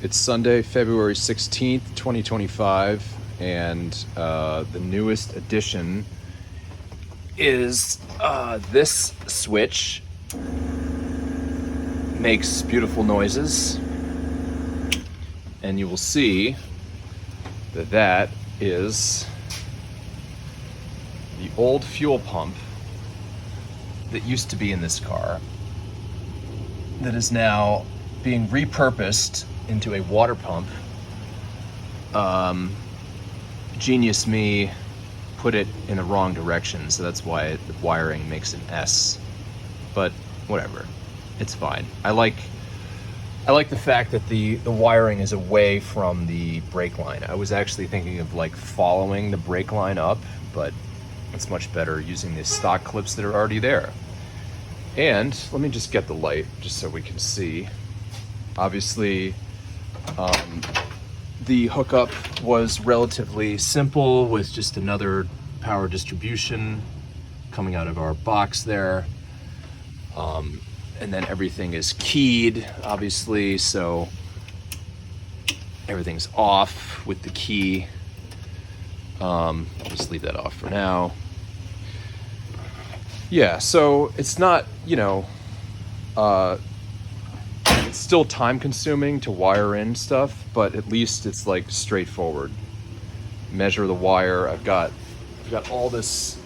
It's Sunday, February 16th, 2025, and the newest addition is this switch. Makes beautiful noises, and you will see that that is the old fuel pump that used to be in this car that is now being repurposed into a water pump. Genius me put it in the wrong direction, so that's why the wiring makes an S. But whatever, it's fine. I like the fact that the wiring is away from the brake line. I was actually thinking of like following the brake line up, but it's much better using the stock clips that are already there. And let me just get the light just so we can see. Obviously, the hookup was relatively simple with just another power distribution coming out of our box there. And then everything is keyed, obviously, so everything's off with the key. I'll just leave that off for now. Yeah, so it's not, it's still time consuming to wire in stuff, but at least it's like straightforward. Measure the wire. I've got all this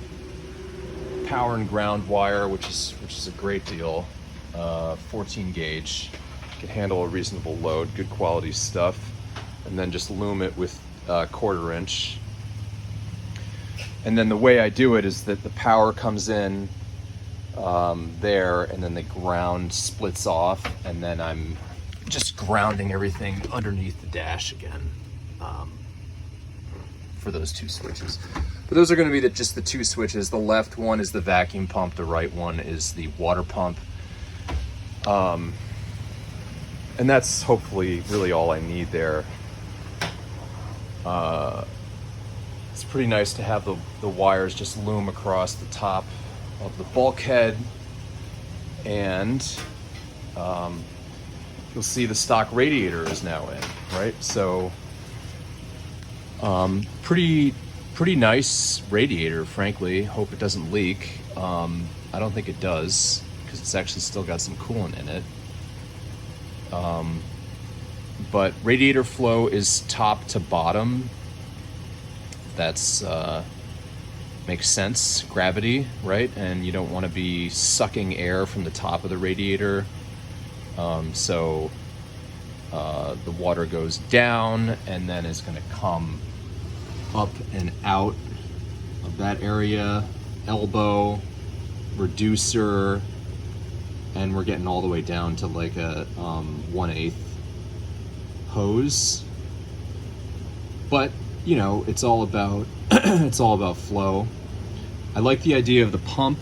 power and ground wire, which is a great deal. 14 gauge, can handle a reasonable load, good quality stuff, and then just loom it with 1/4 inch. And then the way I do it is that the power comes in there, and then the ground splits off, and then I'm just grounding everything underneath the dash again for those two switches. But those are going to be just the two switches. The left one is the vacuum pump, the right one is the water pump. And that's hopefully really all I need there. It's pretty nice to have the wires just loom across the top of the bulkhead, and you'll see the stock radiator is now in, right? So pretty nice radiator, frankly. Hope it doesn't leak. I don't think it does, because it's actually still got some coolant in it. But radiator flow is top to bottom. That's makes sense, gravity, right? And you don't want to be sucking air from the top of the radiator. So the water goes down and then is going to come up and out of that area, elbow, reducer, and we're getting all the way down to like a 1/8 hose. But it's all about it's all about flow. I like the idea of the pump.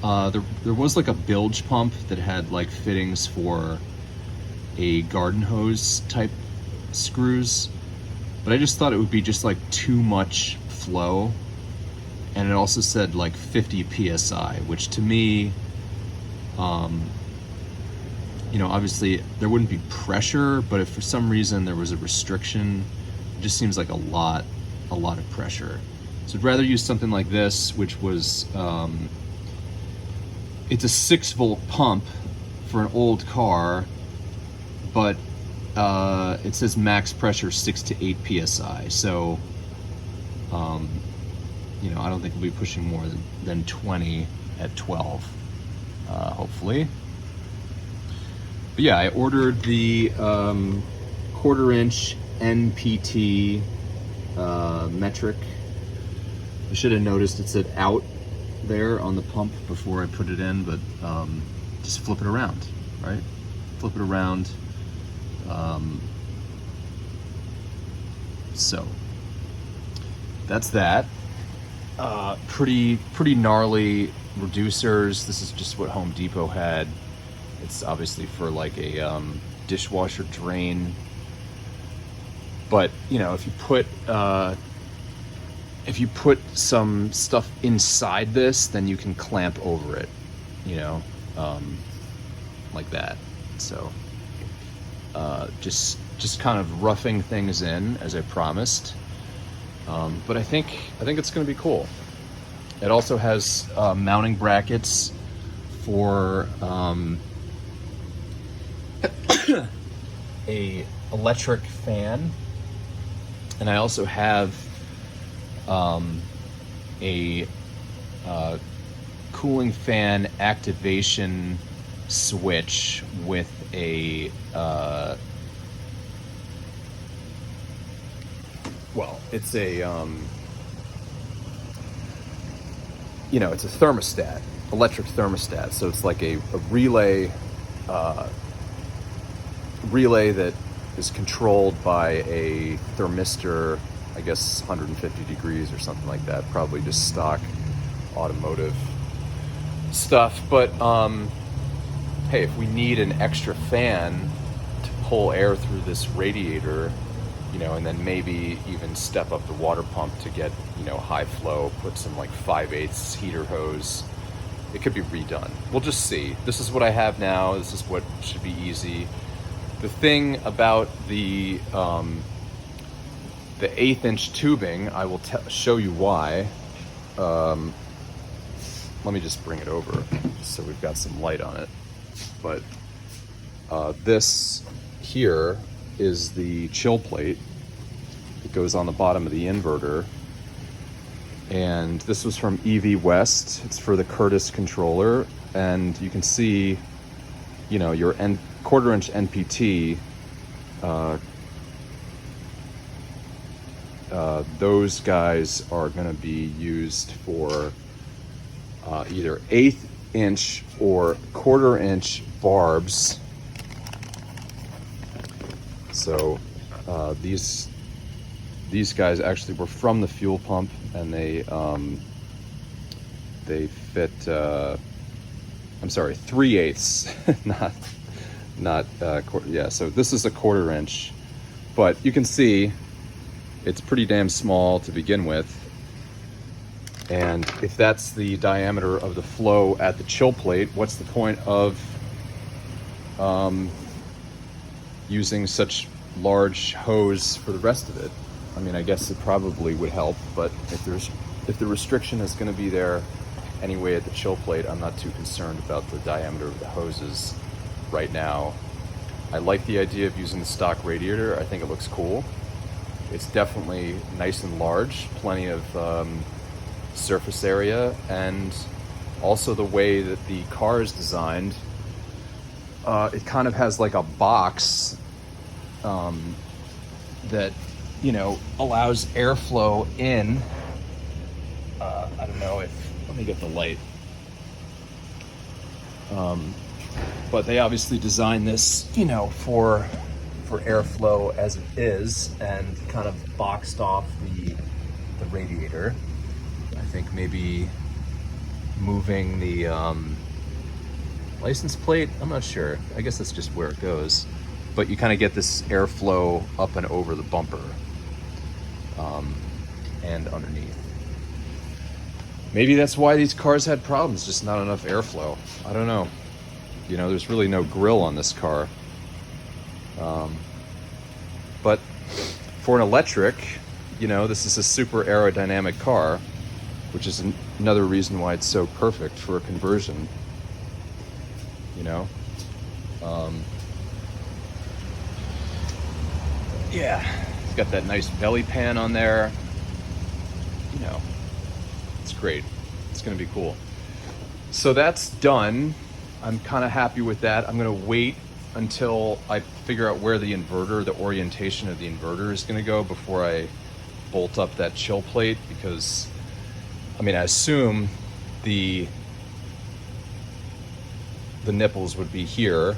There was like a bilge pump that had like fittings for a garden hose type screws, but I just thought it would be just like too much flow. And it also said like 50 psi, which to me, obviously there wouldn't be pressure, but if for some reason there was a restriction, it just seems like a lot of pressure. So I'd rather use something like this, which was, it's a 6-volt pump for an old car, but it says max pressure 6 to 8 psi. So, I don't think we'll be pushing more than 20 at 12, hopefully. But yeah, I ordered the 1/4 inch NPT metric. I should have noticed it said out there on the pump before I put it in, but just flip it around, right? Flip it around. So that's that. Pretty gnarly reducers. This is just what Home Depot had. It's obviously for like a dishwasher drain. But if you put some stuff inside this, then you can clamp over it, like that. So just just kind of roughing things in as I promised. But I think it's going to be cool. It also has mounting brackets for a electric fan, and I also have a cooling fan activation switch with a it's a it's a thermostat, electric thermostat. So it's like a relay that is controlled by a thermistor, I guess 150 degrees or something like that, probably just stock automotive stuff. But hey, if we need an extra fan to pull air through this radiator, and then maybe even step up the water pump to get, high flow, put some like 5/8 heater hose, it could be redone. We'll just see. This is what I have now. This is what should be easy. The thing about the 1/8" tubing, I will show you why. Let me just bring it over so we've got some light on it. But this here is the chill plate. It goes on the bottom of the inverter. And this was from EV West. It's for the Curtis controller. And you can see, your 1/4" NPT, those guys are going to be used for either 1/8" or 1/4" barbs. So these guys actually were from the fuel pump, and they fit 3/8, not yeah. So this is a 1/4", but you can see it's pretty damn small to begin with. And if that's the diameter of the flow at the chill plate, what's the point of using such large hose for the rest of it? I mean, I guess it probably would help, but if the restriction is going to be there anyway at the chill plate, I'm not too concerned about the diameter of the hoses right now. I like the idea of using the stock radiator. I think it looks cool. It's definitely nice and large, plenty of surface area, and also the way that the car is designed, it kind of has like a box that allows airflow in. I don't know if, let me get the light. But they obviously designed this, for airflow as it is, and kind of boxed off the radiator. I think maybe moving the license plate, I'm not sure. I guess that's just where it goes. But you kind of get this airflow up and over the bumper and underneath. Maybe that's why these cars had problems, just not enough airflow. I don't know. There's really no grill on this car. But for an electric, this is a super aerodynamic car, which is another reason why it's so perfect for a conversion. Yeah, it's got that nice belly pan on there. It's great. It's going to be cool. So that's done. I'm kind of happy with that. I'm going to wait until I figure out where the orientation of the inverter is going to go before I bolt up that chill plate, because I assume the nipples would be here,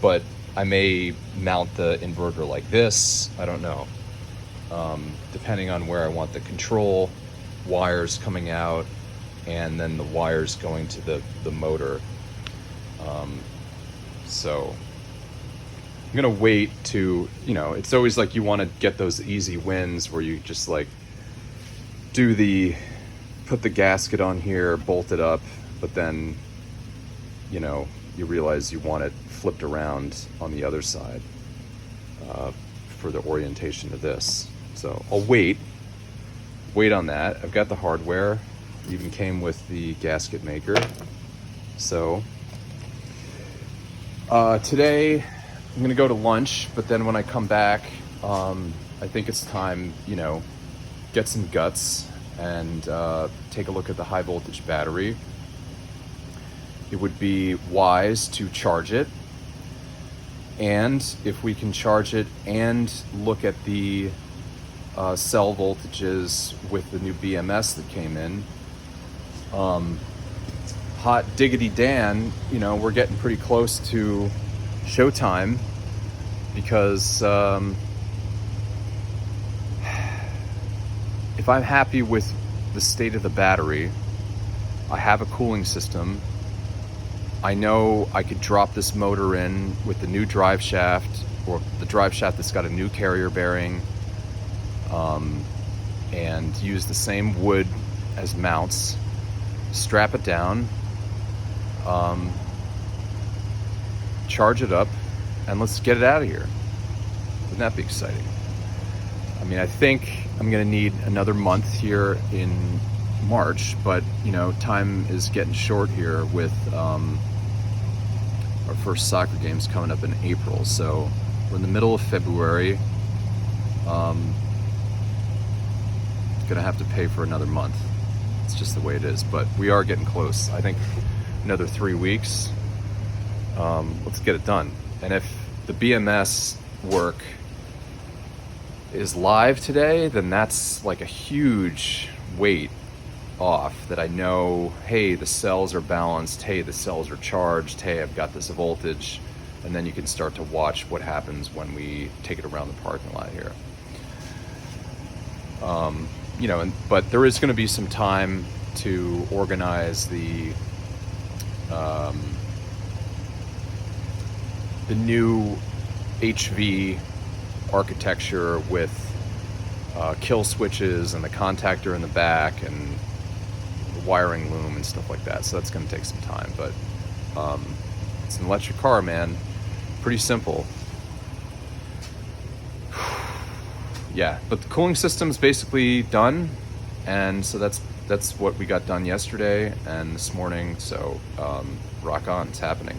but I may mount the inverter like this. I don't know. Depending on where I want the control wires coming out, and then the wires going to the motor. So I'm gonna wait to, it's always like you want to get those easy wins where you just like put the gasket on here, bolt it up, but then you realize you want it flipped around on the other side. for the orientation of this. So I'll wait on that. I've got the hardware. It even came with the gasket maker. So today I'm gonna go to lunch, but then when I come back, I think it's time, you know, get some guts and take a look at the high voltage battery. It would be wise to charge it, and if we can charge it and look at the cell voltages with the new BMS that came in, hot diggity Dan, you know, we're getting pretty close to showtime, because if I'm happy with the state of the battery, I have a cooling system, I know I could drop this motor in with the new drive shaft, or the drive shaft that's got a new carrier bearing, and use the same wood as mounts, strap it down, charge it up, and let's get it out of here. Wouldn't that be exciting? I mean, I think I'm gonna need another month here in March, but you know, time is getting short here with our first soccer game's coming up in April, so we're in the middle of February. Gonna have to pay for another month. It's just the way it is, but we are getting close. I think another 3 weeks. Let's get it done. And if the BMS work is live today, then that's like a huge weight off, that I know, hey, the cells are balanced, hey, the cells are charged, hey, I've got this voltage, and then you can start to watch what happens when we take it around the parking lot here. You know, but there is going to be some time to organize the new HV architecture with kill switches and the contactor in the back and the wiring loom and stuff like that. So that's going to take some time, but it's an electric car, man. Pretty simple. Yeah, but the cooling system's basically done, and so that's what we got done yesterday and this morning. So rock on, it's happening.